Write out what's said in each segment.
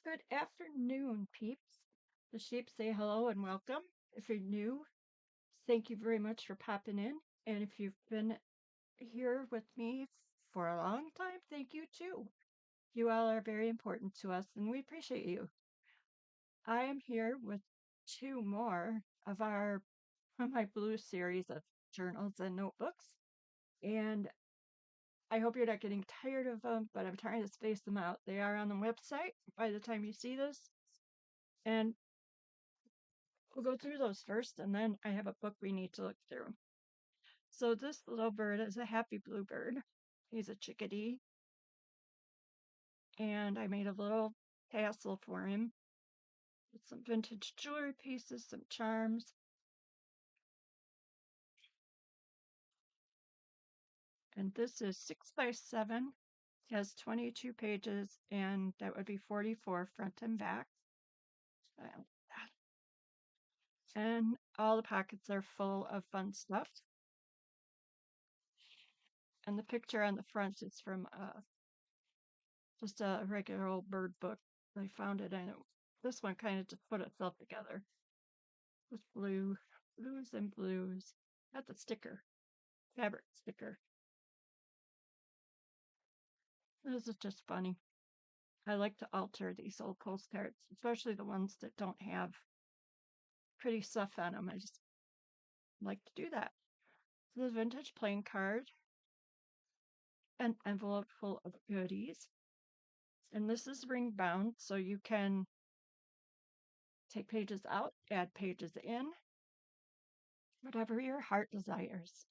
Good afternoon, peeps. The sheep say hello and welcome. If you're new, thank you very much for popping in. And if you've been here with me for a long time, thank you too. You all are very important to us and we appreciate you. I am here with two more of my blue series of journals and notebooks. And I hope you're not getting tired of them, but I'm trying to space them out. They are on the website by the time you see this. And we'll go through those first, and then I have a book we need to look through. So this little bird is a happy bluebird. He's a chickadee. And I made a little tassel for him with some vintage jewelry pieces, some charms. And this is 6x7, has 22 pages, and that would be 44 front and back. And all the pockets are full of fun stuff. And the picture on the front is from just a regular old bird book. I found it, and this one kind of just put itself together with blues and blues. That's a sticker, fabric sticker. This is just funny. I like to alter these old postcards, especially the ones that don't have pretty stuff on them. I just like to do that. So the vintage playing card, an envelope full of goodies. And this is ring bound, so you can take pages out, add pages in, whatever your heart desires.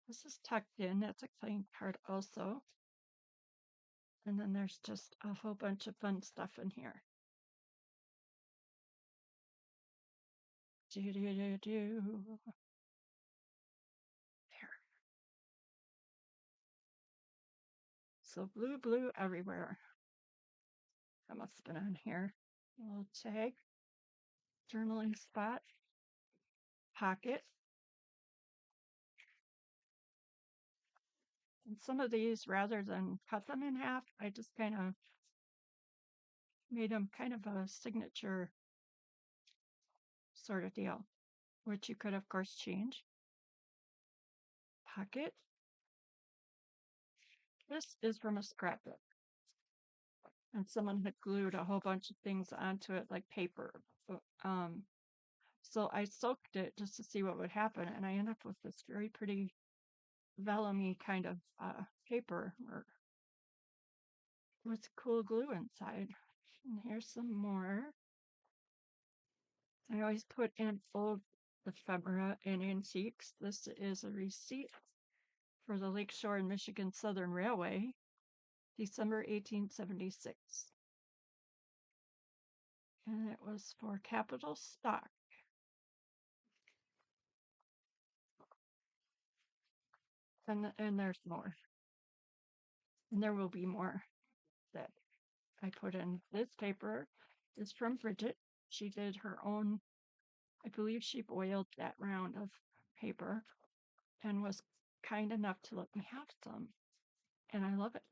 This is tucked in. That's a playing card also. And then there's just a whole bunch of fun stuff in here. There. So blue everywhere. That must have been on here. A little tag, journaling spot, pocket. And some of these, rather than cut them in half, I just kind of made them kind of a signature sort of deal, which you could, of course, change. Pocket. This is from a scrapbook. And someone had glued a whole bunch of things onto it, like paper. So I soaked it just to see what would happen, and I ended up with this very pretty vellum-y kind of paper with cool glue inside. And here's some more. I always put in old ephemera and antiques. This is a receipt for the Lakeshore and Michigan Southern Railway, December 1876. And it was for capital stock. And there's more. And there will be more that I put in. This paper is from Bridget. She did her own, I believe she boiled that round of paper and was kind enough to let me have some. And I love it.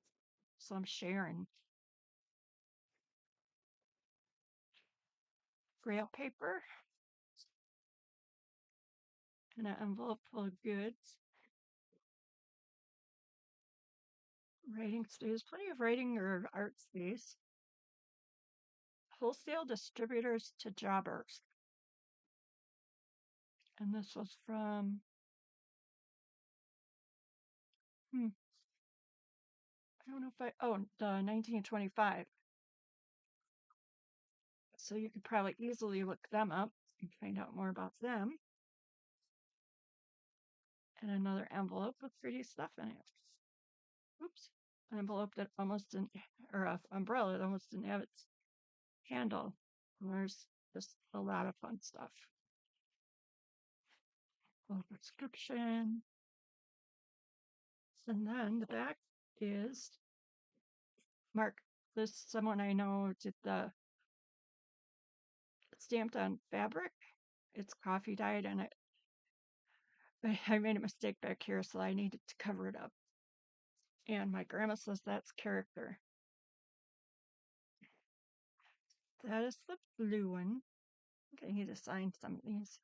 So I'm sharing. Grail paper and an envelope full of goods. Writing space, plenty of writing or art space. Wholesale distributors to jobbers. And this was from, I don't know if the 1925. So you could probably easily look them up and find out more about them. And another envelope with pretty stuff in it. Oops. An envelope that almost didn't, or an umbrella that almost didn't have its handle. And there's just a lot of fun stuff. A little prescription. And then the back is Mark. This someone I know did the stamped on fabric. It's coffee dyed, and I made a mistake back here, so I needed to cover it up. And my grandma says that's character. that is the blue one. I need to sign some of these.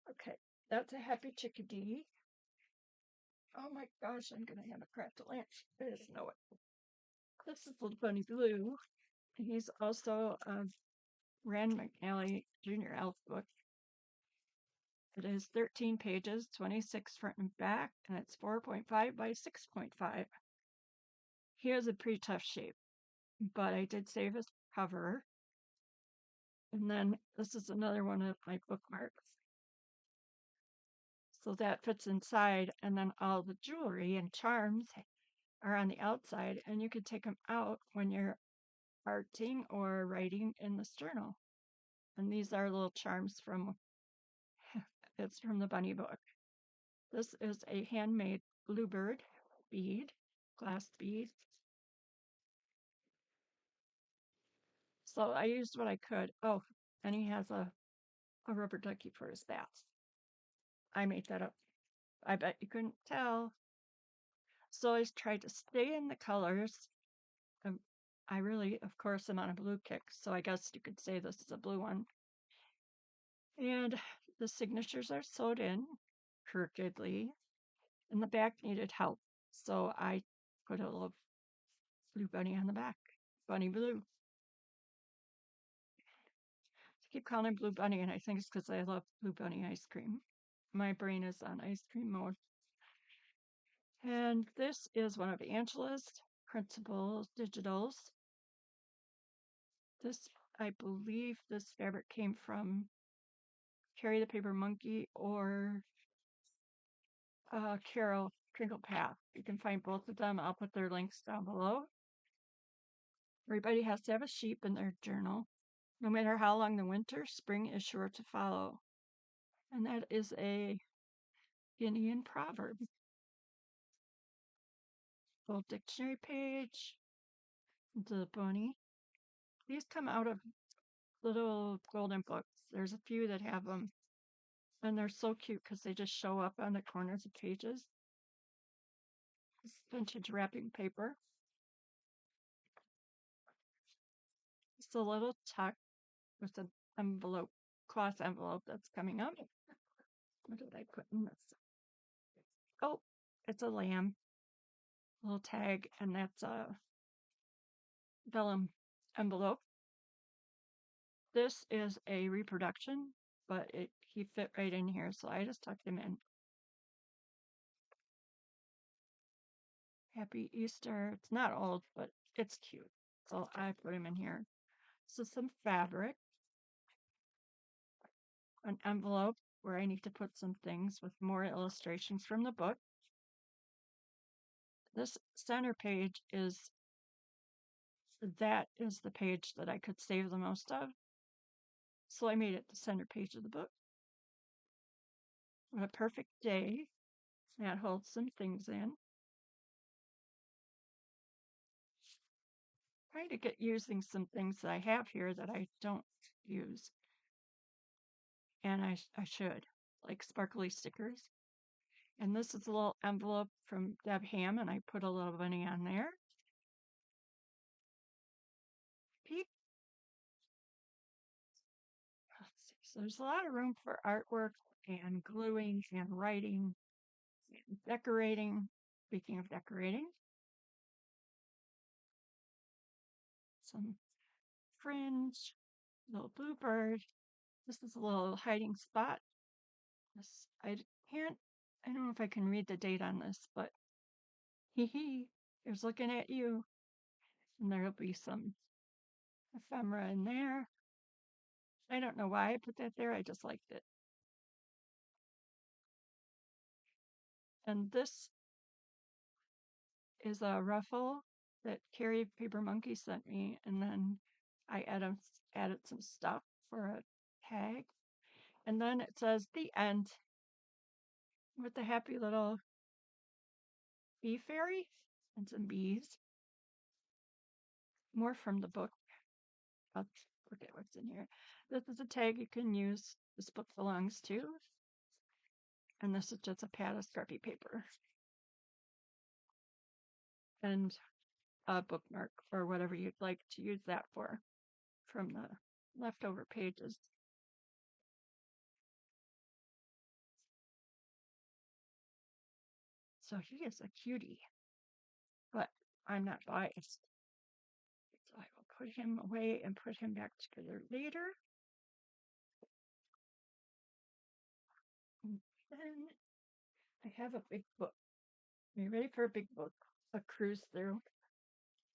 Okay, that's a happy chickadee. Oh my gosh, I'm gonna have a cracked lamp. I just know it. This is Little Bunny Blue. He's also a Rand McNally Jr. Elf book. It is 13 pages, 26 front and back, and it's 4.5 by 6.5. He has a pretty tough shape, but I did save his cover. And then this is another one of my bookmarks. So that fits inside, and then all the jewelry and charms are on the outside, and you can take them out when you're arting or writing in this journal. And these are little charms from it's from the bunny book. This is a handmade bluebird bead, glass bead. So I used what I could. Oh, and he has a rubber ducky for his bats. I made that up. I bet you couldn't tell. So I tried to stay in the colors. Um, I really, of course, am on a blue kick, so I guess you could say this is a blue one. And the signatures are sewed in crookedly, and the back needed help. So I put a little blue bunny on the back. Bunny Blue. I keep calling him Blue Bunny, and I think it's because I love Blue Bunny ice cream. My brain is on ice cream mode. And this is one of Angela's Principal Digitals. This, I believe, this fabric came from Carry the Paper Monkey or Carol Crinkle Path. You can find both of them. I'll put their links down below. Everybody has to have a sheep in their journal. No matter how long the winter, spring is sure to follow. And that is a Indian proverb. Little dictionary page. The bunny. These come out of little golden books. There's a few that have them. And they're so cute because they just show up on the corners of pages. This vintage wrapping paper. It's a little tuck with an envelope, cloth envelope that's coming up. What did I put in this? Oh, it's a lamb. Little tag, and that's a vellum envelope. This is a reproduction, but he fit right in here, so I just tucked him in. Happy Easter. It's not old, but it's cute. So I put him in here. So some fabric, an envelope where I need to put some things with more illustrations from the book. This center page is the page that I could save the most of. So I made it the center page of the book. What a perfect day. That holds some things in. Trying to get using some things that I have here that I don't use. And I should, like sparkly stickers. And this is a little envelope from Deb Ham, and I put a little bunny on there. Peep. Let's see. So there's a lot of room for artwork and gluing and writing and decorating. Speaking of decorating, some fringe, little bluebird. This is a little hiding spot. This I can't. I don't know if I can read the date on this, but here's looking at you. And there'll be some ephemera in there. I don't know why I put that there. I just liked it. And this is a ruffle that Carrie Paper Monkey sent me, and then I added some stuff for a tag. And then it says the end with the happy little bee fairy and some bees. More from the book. I'll forget what's in here. This is a tag you can use. This book belongs to. And this is just a pad of Sharpie paper. And a bookmark or whatever you'd like to use that for. from the leftover pages. So he is a cutie, but I'm not biased. So I will put him away and put him back together later. And then I have a big book. Are you ready for a big book? A cruise through.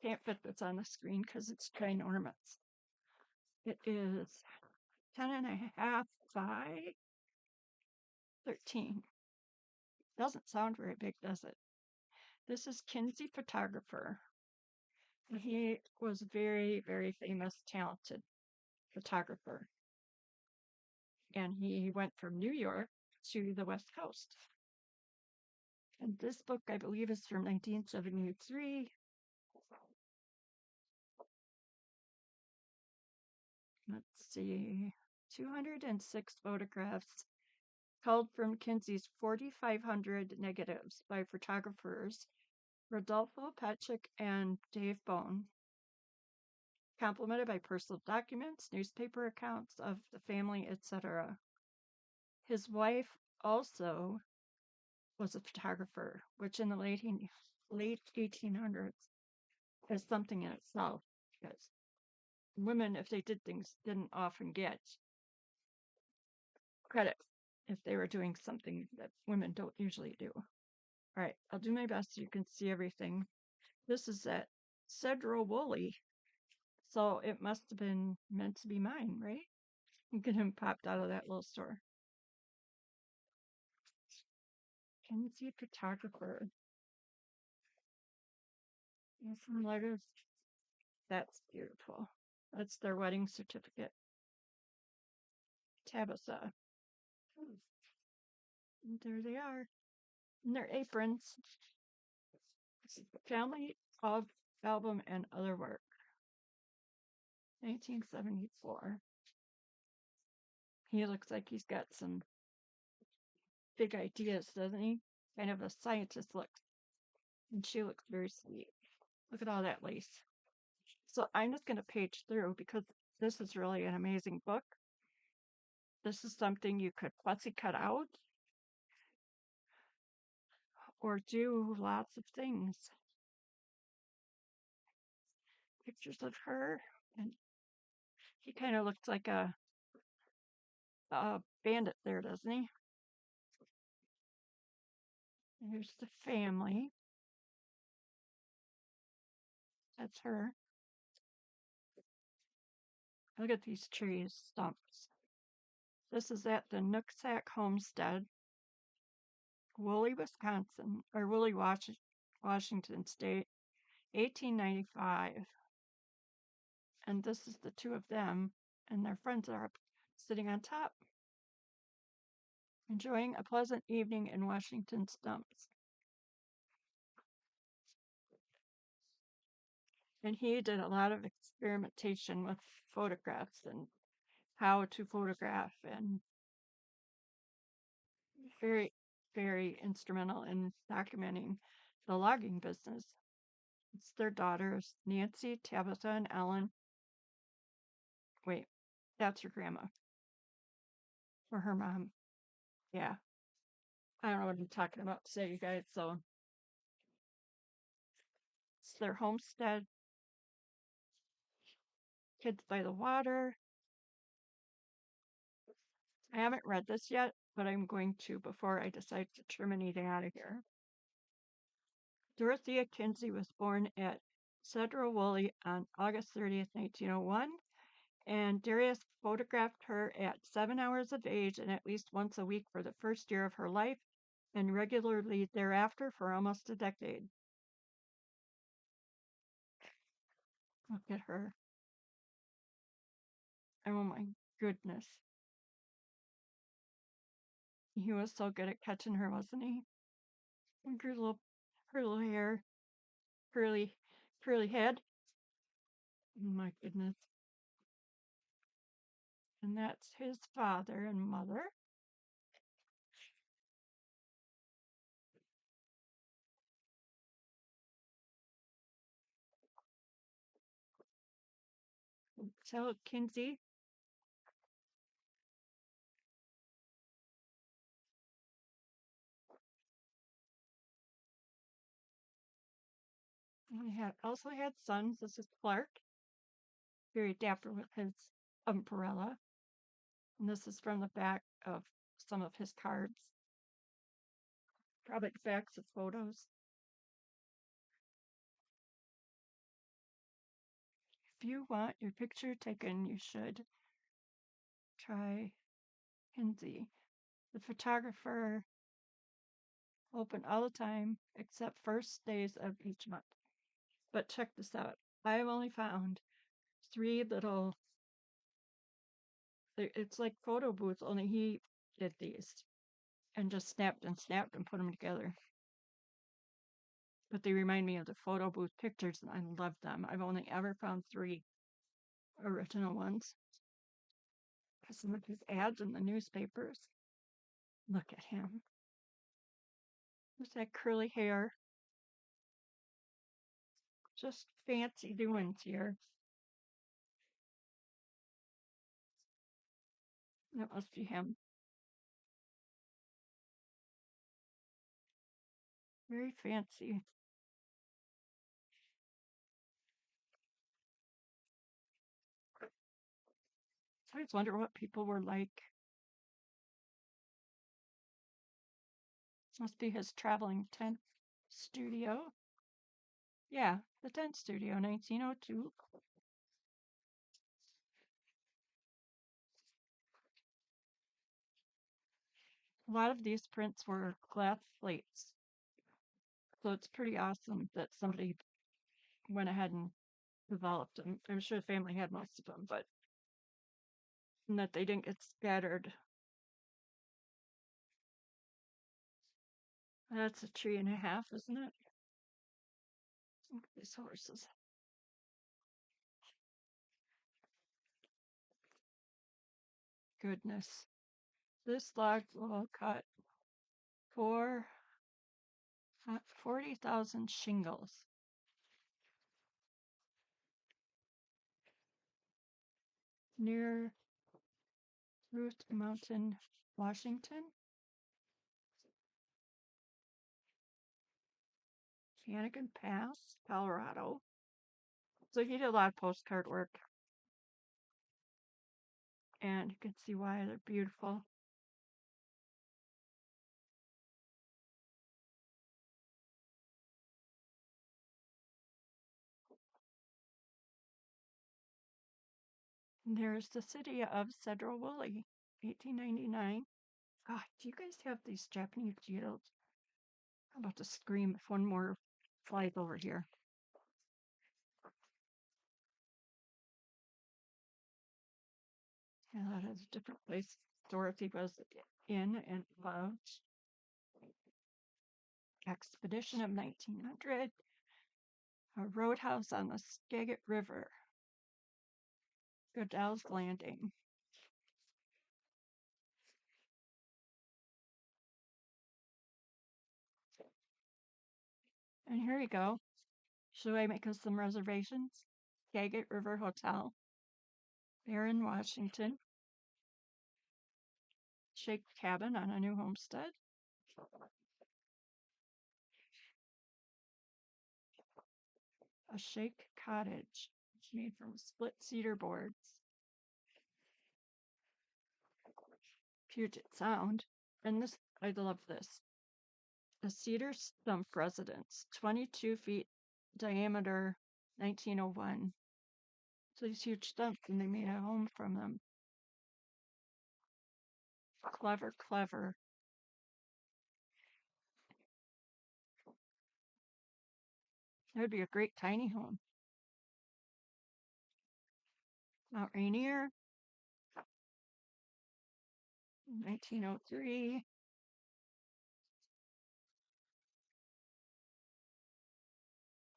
Can't fit this on the screen because it's ginormous. It is 10.5 by 13. Doesn't sound very big, does it? This is Kinsey Photographer. He was very, very famous, talented photographer. And he went from New York to the West Coast. And this book, I believe, is from 1973. Let's see, 206 photographs culled from Kinsey's 4,500 negatives by photographers Rodolfo Patrick and Dave Bone, complemented by personal documents, newspaper accounts of the family, etc. His wife also was a photographer, which in the late 1800s is something in itself, because women, if they did things, didn't often get credit if they were doing something that women don't usually do. All right, I'll do my best so you can see everything. This is at Cedro Woolley, so it must have been meant to be mine, right? Get him popped out of that little store. Kinsey Photographer. And some letters. That's beautiful. That's their wedding certificate. Tabitha. And there they are. And their aprons. Family of album and other work. 1974. He looks like he's got some big ideas, doesn't he? Kind of a scientist look. And she looks very sweet. Look at all that lace. So I'm just going to page through because this is really an amazing book. This is something you could fussy cut out or do lots of things. Pictures of her, and he kind of looks like a bandit there, doesn't he? Here's the family. That's her. Look at these trees, stumps. This is at the Nooksack Homestead, Woolley, Wisconsin, or Woolley, Washington State, 1895. And this is the two of them, and their friends are up sitting on top, enjoying a pleasant evening in Washington stumps. And he did a lot of experimentation with photographs and how to photograph, and very, very instrumental in documenting the logging business. It's their daughters, Nancy, Tabitha, and Ellen. Wait, that's her grandma or her mom. Yeah. I don't know what I'm talking about today, you guys. So it's their homestead, kids by the water. I haven't read this yet, but I'm going to before I decide to terminate out of here. Dorothea Kinsey was born at Cedro Woolley on August 30th, 1901, and Darius photographed her at 7 hours of age and at least once a week for the first year of her life, and regularly thereafter for almost a decade. Look at her. Oh my goodness. He was so good at catching her, wasn't he? And her little hair, curly head. Oh my goodness. And that's his father and mother. Tell Kinsey. I also had sons. This is Clark, very dapper with his umbrella. And this is from the back of some of his cards. Probably backs of photos. If you want your picture taken, you should try Kinsey. The photographer open all the time except first days of each month. But check this out. I've only found 3 little, it's like photo booths, only he did these and just snapped and put them together. But they remind me of the photo booth pictures and I love them. I've only ever found 3 original ones. Some of his ads in the newspapers. Look at him. With that curly hair. Just fancy doings here. That must be him. Very fancy. I always wonder what people were like. Must be his traveling tent studio. Yeah, the tent studio, 1902. A lot of these prints were glass plates. So it's pretty awesome that somebody went ahead and developed them. I'm sure the family had most of them, but that they didn't get scattered. That's a tree and a half, isn't it? Look at these horses. Goodness. This log will cut for 40,000 shingles. Near Ruth Mountain, Washington. Hannigan Pass, Colorado. So he did a lot of postcard work. And you can see why they're beautiful. And there's the city of Cedro Woolley, 1899. God, do you guys have these Japanese beetles? I'm about to scream if one more flies over here. Yeah, that is a different place Dorothy was in and loved. Expedition of 1900. A roadhouse on the Skagit River. Goodell's Landing. And here we go. Should I make us some reservations? Skagit River Hotel. Barron, Washington. Shake Cabin on a new homestead. A shake cottage. It's made from split cedar boards. Puget Sound. And this, I love this. A cedar stump residence, 22 feet diameter, 1901. So these huge stumps, and they made a home from them. Clever, clever. That would be a great tiny home. Mount Rainier, 1903.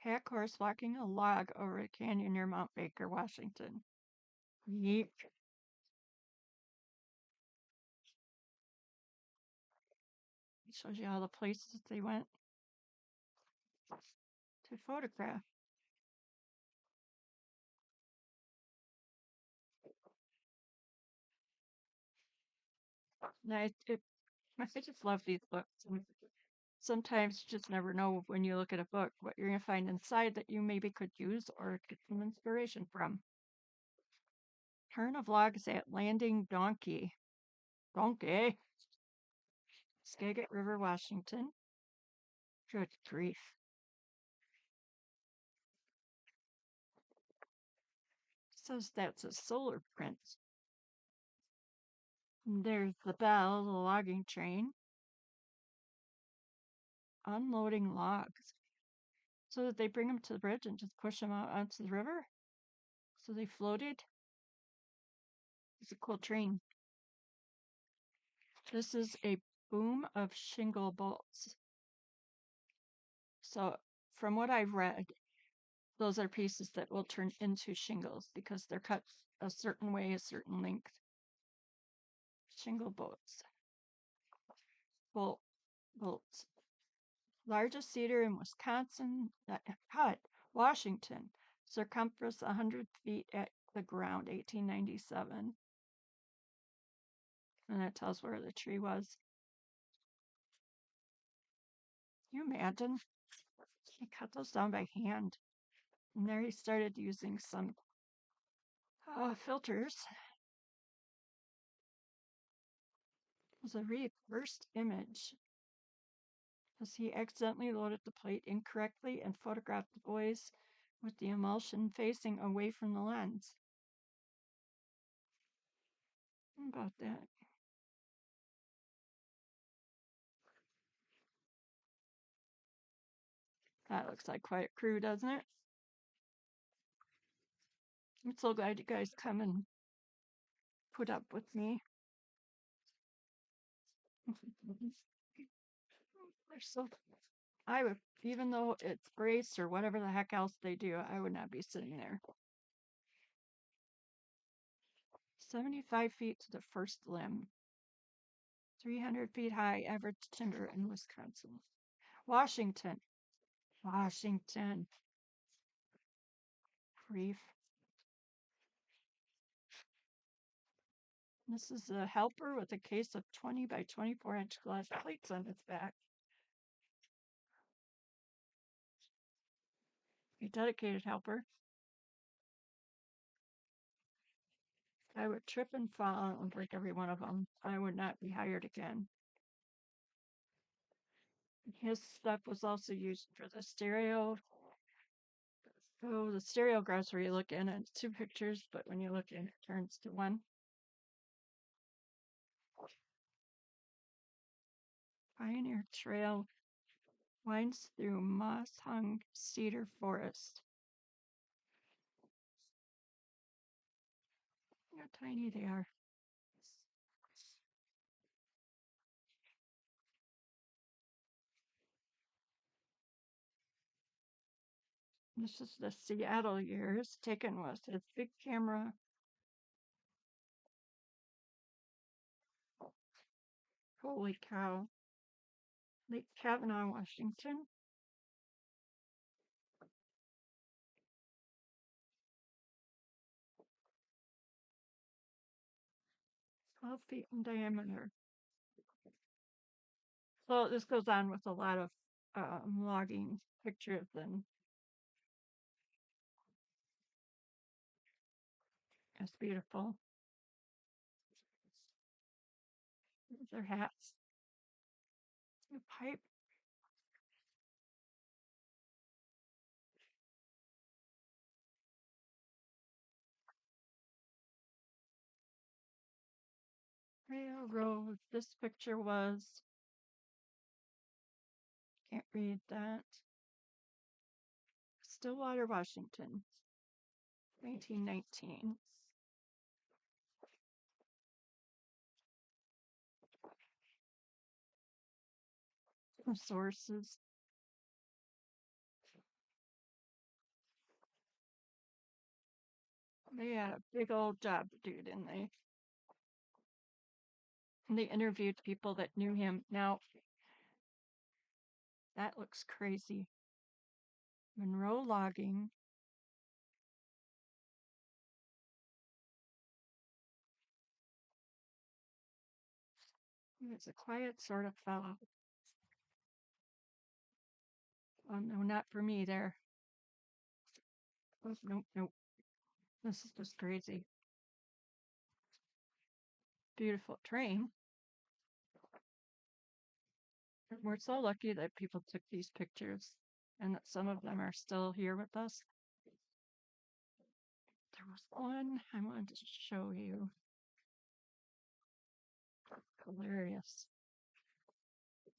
Pack horse walking a log over a canyon near Mount Baker, Washington. Yeet. It shows you all the places they went to photograph. I just love these books. And sometimes you just never know when you look at a book what you're going to find inside that you maybe could use or get some inspiration from. Turn of logs at Landing Donkey. Donkey. Skagit River, Washington. Good grief. Says that's a solar print. And there's the bell, the logging train. Unloading logs. So that they bring them to the bridge and just push them out onto the river? So they floated? It's a cool train. This is a boom of shingle bolts. So from what I've read, those are pieces that will turn into shingles because they're cut a certain way, a certain length. Shingle bolts. Bolts. Largest cedar in Wisconsin, Washington. Circumference 100 feet at the ground, 1897. And it tells where the tree was. Can you imagine? He cut those down by hand. And there he started using some filters. It was a reversed image as he accidentally loaded the plate incorrectly and photographed the boys with the emulsion facing away from the lens. How about that? That looks like quite a crew, doesn't it? I'm so glad you guys come and put up with me. They're so. I would, even though it's brace or whatever the heck else they do, I would not be sitting there. 75 feet to the first limb. 300 feet high average timber in Wisconsin. Washington. Washington. Grief. This is a helper with a case of 20 by 24-inch glass plates on its back. A dedicated helper. I would trip and fall and break every one of them. I would not be hired again. His stuff was also used for the stereo. Oh, the stereo graze where you look in it, it's two pictures, but when you look in, it turns to one. Pioneer Trail winds through moss-hung cedar forest. Look how tiny they are. This is the Seattle years taken with his big camera. Holy cow. Lake Kavanaugh, Washington. 12 feet in diameter. So this goes on with a lot of logging pictures and it's beautiful. Their hats. A pipe. Railroad. This picture was, can't read that. Stillwater, Washington, 1919. Sources. They had a big old job to do, didn't they? And they interviewed people that knew him. Now, that looks crazy. Monroe Logging. It's a quiet sort of fellow. Oh, no, not for me there. Oh, nope, nope. This is just crazy. Beautiful train. We're so lucky that people took these pictures and that some of them are still here with us. There was one I wanted to show you. Hilarious.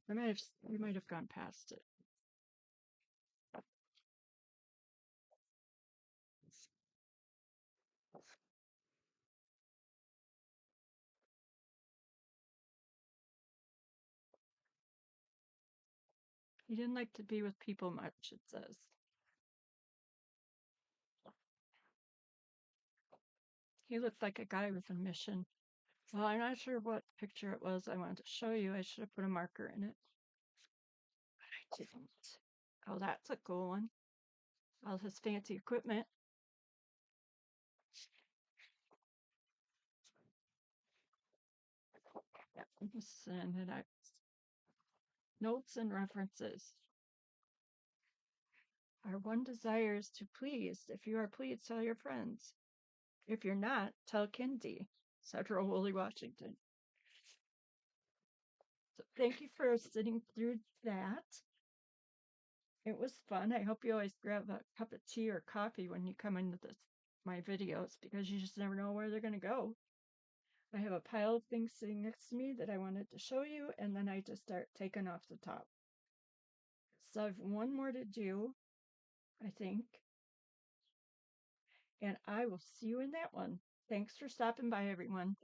We might have gone past it. He didn't like to be with people much, it says. He looked like a guy with a mission. Well, I'm not sure what picture it was I wanted to show you. I should have put a marker in it. But I didn't. Oh, that's a cool one. All his fancy equipment. Yeah, send it out. Notes and references. Our one desire is to please. If you are pleased, tell your friends. If you're not, tell Kinsey, said Holy Washington. So thank you for sitting through that. It was fun. I hope you always grab a cup of tea or coffee when you come into my videos because you just never know where they're going to go. I have a pile of things sitting next to me that I wanted to show you, and then I just start taking off the top. So I have one more to do, I think, and I will see you in that one. Thanks for stopping by, everyone.